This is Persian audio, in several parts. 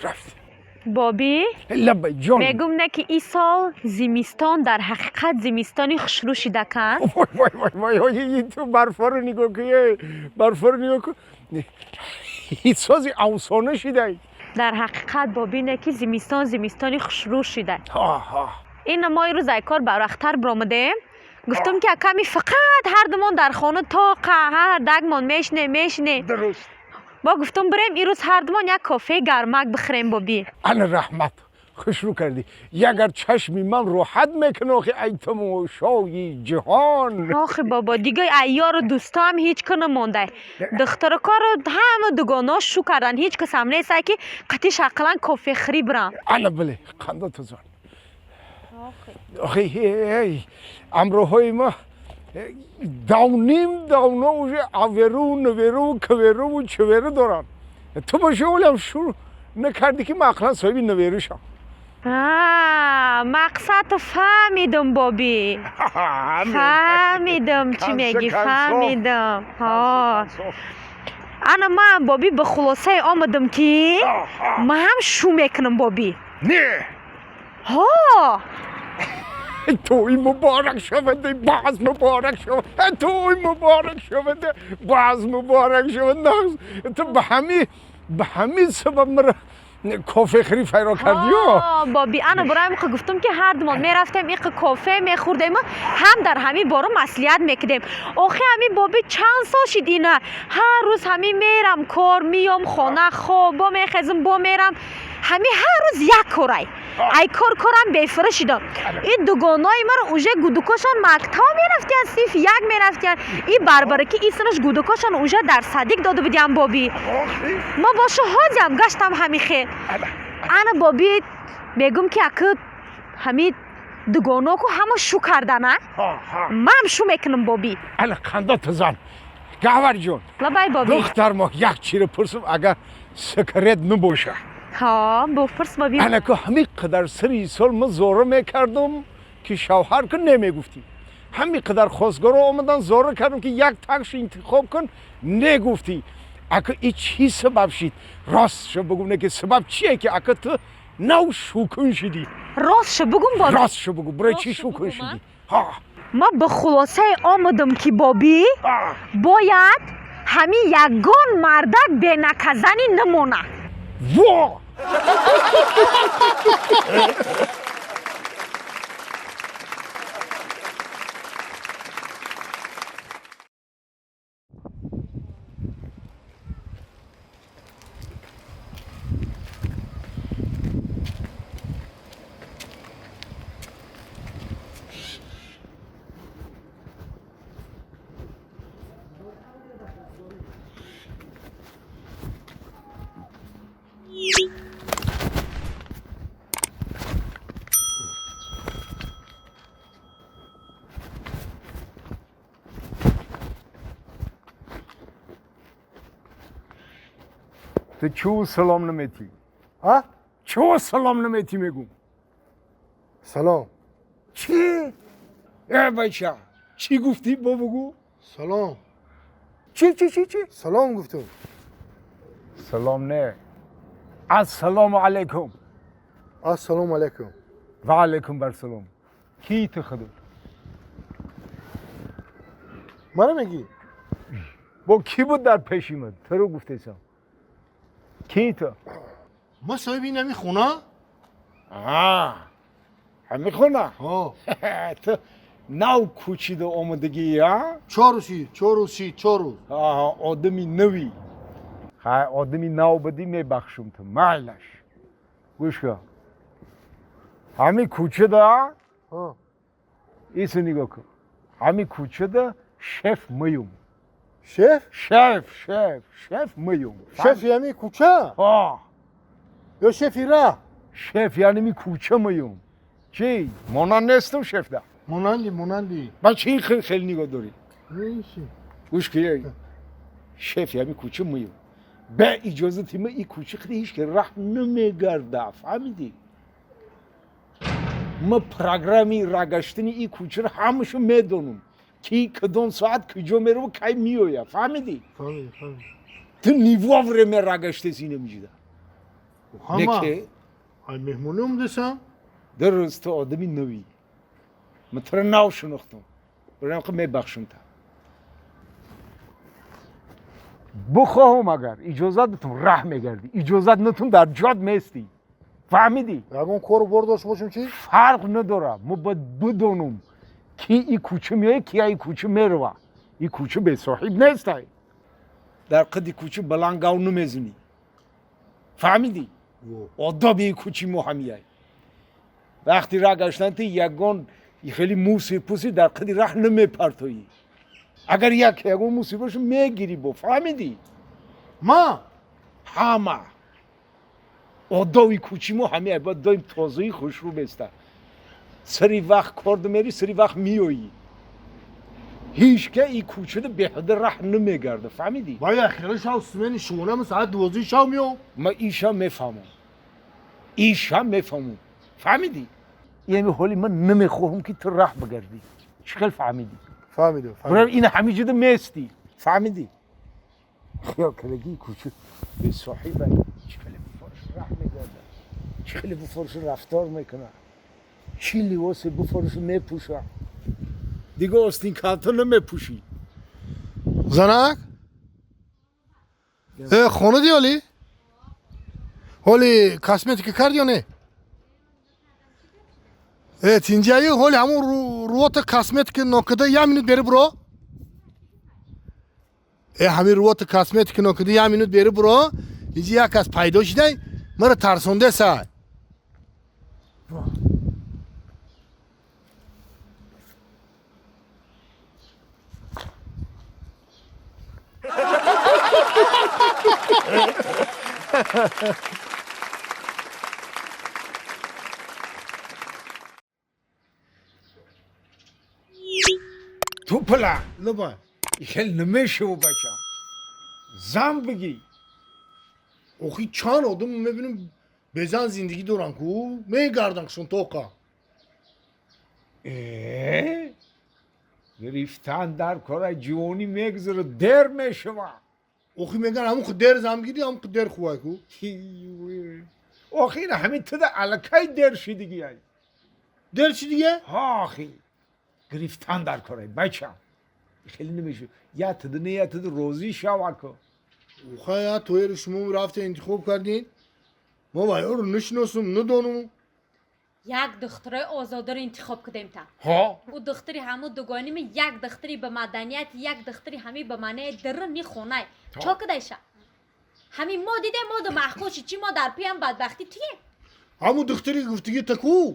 رفتی بابی لبای جان میگم نه که این سال زمستان در حقیقت زمستانی خوشرو شده کن وای تو برفا رو نگاه که برفا رو نگاه کن هیچ سازی افسانه شده در حقیقت بابی نه که زمستانی خوشرو شده آها این ما روز کار بر اختر برآمدیم گفتم که کمی فقط هر دمان در خانه تا هر دگمان میشنه درست با گفتم بریم این روز هر دمان یک کافه گرمک بخوریم بابی انا رحمت خوش رو کردی اگر چشمی من راحت میکنه آخه ای تماشای جهان آخه بابا دیگه ایار و دوستا هم هیچ که نمونده دختر کار همه دوگاناش شو کردن هیچ کس هم نیست که قطعی شکلا کافه خری برم انا بله خنده تو زن آخه هی امروهای ما داونا اوژه اویرو نویرو کویرو و چویرو دارن تو باشه اولم شروع نکردی که من اقلا صاحبی نویرو شم مقصد فهمیدم بابی فهمیدم چی میگی فهمیدم انا من بابی به خلاصه آمدم که من هم شو میکنم بابی نه ها توی مبارک شونده باز مبارک شونده توی مبارک شونده باز مبارک شونده تو به همین سبب مرا کافه خری فیرا کردی بابی انا برایم که گفتم که هر دمان میرفتیم این کافه میخوردیم هم در همین بارو مسئولیت میکردیم آخه همین بابی چند سال شد اینه هر روز همین میرم کار میام خانه خوابا میخزم با میرم همین هر روز یک کارای ای کارم بیفره شدم این دوگانای من اونجا گودکاشان مکتب میرفتن صیف یک میرفتن این بربره که این سنش گودکاشان اونجا در صدیق داده بودیم بابی ما باشه حاضیم گشتم همین خیر انا بابی میگم که اکه همین دوگانا کو همه شو کردن من هم شو میکنم بابی انا خنده تو زن گاور جون لبای بابی دختر ما یک چیره پرسم اگر سکرت نباشه بپرس بابی انا که همین قدر سری سال من زوره میکردم که شوهر که نمیگفتی همین قدر خواستگارا آمدن زوره کردم که یک تکش انتخاب کن نگفتی اگه ای چی سبب شد راستش بگو که سبب چیه که اگه تو نو شوکن شدی راستش بگم بابی راستش بگو برای چی شوکن شدی ما به خلاصه آمدم که بابی باید همین یگان مردک به نکزنی نمونه وا تو چو سلام نمیتی ها؟ چو سلام نمیتی میگم سلام چی؟ بچه چی گفتی با بگو؟ سلام چی؟ سلام گفتم سلام نه السلام علیکم السلام علیکم و علیکم بر سلام کی تو خدا؟ منو میگی؟ با کی بود در پیشی من؟ تو رو گفته سم کی تو؟ ما صاحب این همی خونه؟ همی خونه؟ ها تو نو کوچیده آمدگی ها؟ 4 روز آدمی نوی آدمی نو بدی میبخشم تو مایلش گوش کن همی کوچیده ها ایسو نگاه کن همی کوچیده شف میوم شف میوم شف یعنی کوچه؟ یا شفی راه؟ شف یعنی می کوچه میوم چی؟ مانند نیستم شف ده مانندی من چی خیلی نگاه داری؟ نیشی گوش که شف یعنی کوچه میوم به اجازه تیمه ای کوچه خیلی هیچ که راه نمیگرده فهمیدی؟ ما پروگرامی راگشتنی ای کوچه رو همشو میدونم کی کدوم ساعت کجا میره و کی میویا فهمیدی؟ فهمیدی تو نیوه وره می راگشته سینه میجیده همه نکه ای مهمونم دستم درست تو آدمی نوی من تو را ناو شناختم برای که میبخشم تا بخواهم اگر اجازت بتون راه میگردی اجازت نتون در جاد میستی فهمیدی؟ اگه کارو برداشت باشم چی؟ فرق نداره ما باید بدونم کی این کوچه میای کی این کوچه میروه این کوچه به صاحب نیست در قدی کوچه بلنگاو نمیزنی فهمیدی؟ آداب این کوچه مهمیه وقتی راه گشتن تی یگان خیلی موسی پوسی در قدی راه نمیپرتویی اگر یگان موسی باشه میگیری با فهمیدی؟ ما همه آداب کوچه مهمیه باید دایم تازهی خوش رو بسته سری وقت کارد میری سری وقت میایی هیچ که این کوچه ده بهده راه نمیگرده فهمیدی؟ باید خیلی شاو سمنی شونم ساعت 12 شاو میام ما ایشا میفهمم فهمیدی؟ یعنی حالی من نمیخواهم که تو راه بگردی چخیل فهمیدی؟ فهمیدم برای این همه جده میستی فهمیدی؟ خیال کلگی کوچه به صاحبه چخیل بفرش راه میگرده چخیل بفرش رفتار میکنه چی لباس بفرش میپوشه دیگه آستین کالتو نمیپوشی زنک خونه دی حالی کاسمتیک کرد یا نه؟ تینجایی حالی همون روات کاسمتیک نکده یه مینوت بری برو همین روات کاسمتیک نکده یه مینوت بری برو اینجا یک کس پیدا شده مرا ترسونده سای تو پلا لبا خیلی نمیشه و بچم زن بگی اوخی چند آدم میبینم بزن زندگی دورن کو میگردن شون توقع گرفتن در کار جوانی میگذره در میشوه اوخی میگن همون خود در زمگیری همون خود در خواه کو آخی نه همین تو ده علکای در شدگی هی در چی دیگه؟ آخی گرفتن در کار بچم خیلی نمیشه یا تده نه یا تده روزی شوه که اوخی یا توی رو شما رفته انتخاب کردین ما باید رو نشناسم ندانم یک دخترای آزاده رو انتخاب کردیم تا ها او دختری همو دوگانی می یک دختری به مدنیت یک دختری همی به معنی در خونه چا کدایشه همین ما دیده ما دو محکوشی چی ما در پیم بدبختی توی همون دختری گفتگی تکو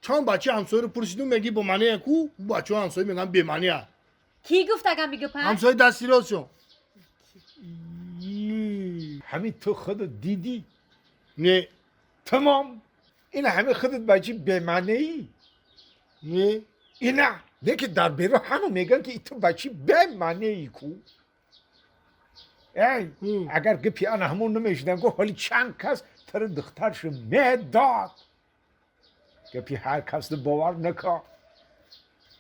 چند بچه همسایه رو پرسیدم میگی با معنی کو بچه همسایه میگن به معنی کی گفت اگه میگه پس همسایه دستی راست شو همین تو خودت دیدی نه تمام این همه خودت بچی بمانه ای نه اینا نه که در بیرو همه میگن که تو بچی بمانه ای کو ای اگر گپی آن همون نمیشدن گو حالی چند کس تر دخترش میداد گپی هر کس ده باور نکن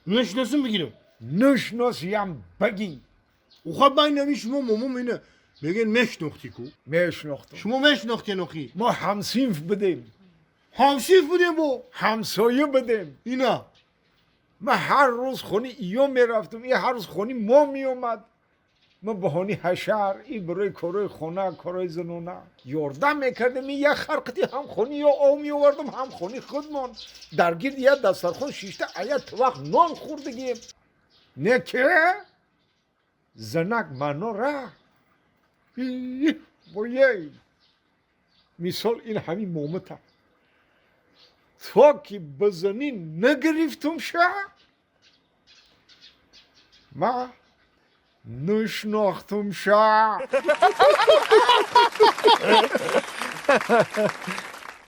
نشناسم بگیرم نشناسیم بگی اوخه باید نمی شما مامام اینه بگن مشناختی کو میشناختم شما مشناختی نخی ما همسینف بدیم همسیف بودیم با همسایه بدیم اینا من هر روز خونی ایو میرفتم این هر روز خونی ما میومد من بهانی حشر این برای کارای خونه کارای زنونه یاردم میکردم این یک خرقتی هم خونی یا او میوردم هم خونی خودمان درگیر یه دسترخون شیشته ایت وقت نان خوردگیم نه که زنک منو را بایه مثال این همین مومتا تا که بزنی نگرفتم شه ما نشناختم شه